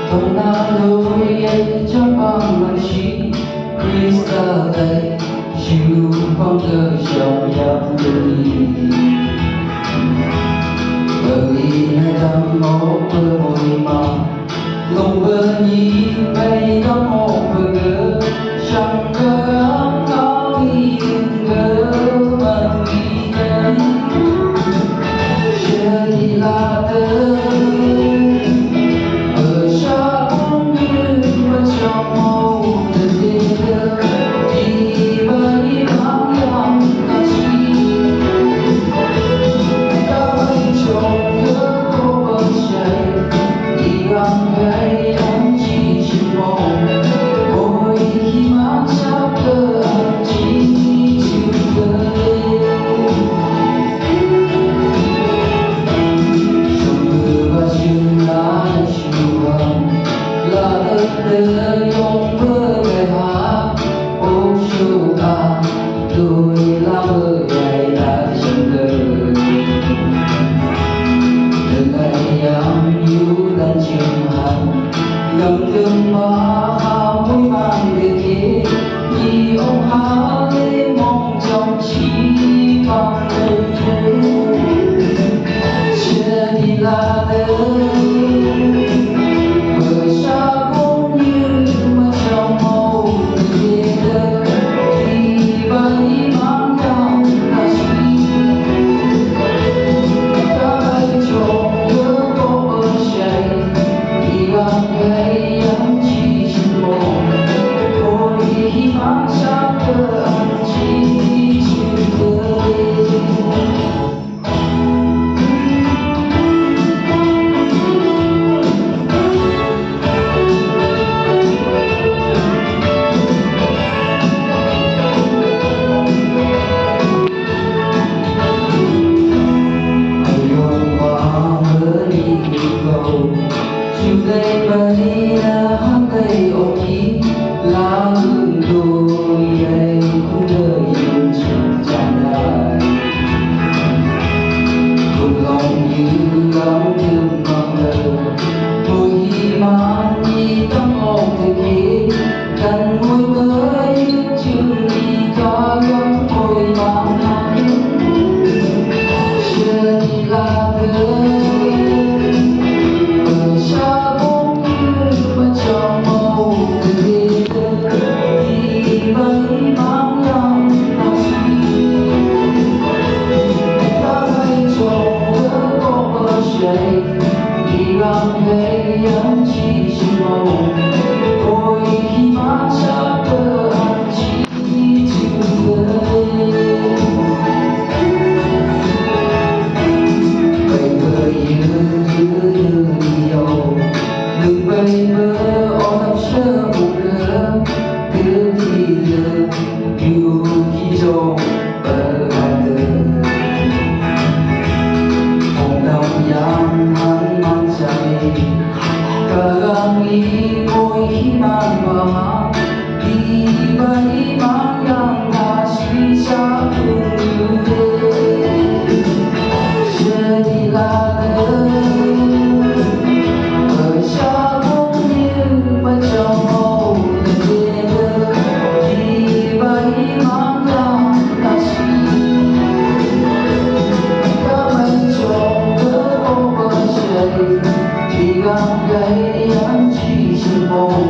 同那路也将放满心，灰色的虚晃着想要的你。Bởi hai tâm một bờ môi mà không bờ nhí bay đó một bờ gỡ chẳng có có yên gỡ mà đi đây chưa đi là tới ở xa cũng như mà trong màu từ đêm đi với bóng lòng ta chỉ ta bay trộm nhớ cô bờ trời đi gắng gay em chỉ chim mộng ôi khi mắt chắp cờ anh chỉ chịu cười trong mưa và chiều lá chiều vàng là đất đời trong mơ ngày hát ôi chiều ta tôi là mơ ngày đã chân đời từ ngày em yêu đang chiều hành ngầm thương má môi mang về kia vì ông hai mong trong chỉ bằng đời thế chưa đi là đời bởi xa cũng như mà trong màu về đời thì với mang nhau là chỉ ta bay trộm nhớ cô bờ trời đi gắng gay em chỉ chim mộng ôi khi mắt chắp cờ anh chỉ chịu cười chiều đây bấy hát cây ôm kín lá hương đôi đây cũng đời yên chẳng tràn đầy cùng lòng như gắng thương bằng lời mỗi khi mang đi tấm ôm từ kia cần môi mới chừng đi có gắng môi mang hai chưa đi là đời đi gắng gay em chỉ chim mộng ôi khi mắt chắp cờ anh chỉ chịu cười vậy người như nhiều đừng bay mơ ôm sơ một cửa cứ thì lừa yêu khi rồi ở hai đời hồng đồng giang hắn mang say cả gắng ý mỗi khi mang vào đi với mang gắng đã suy xa thương như thế chưa đi là đời bởi xa cũng như mà trong màu từ đêm đi với mang gắng đã suy ta bay trộm nhớ cô bờ trời đi gắng gay em chỉ chim mộng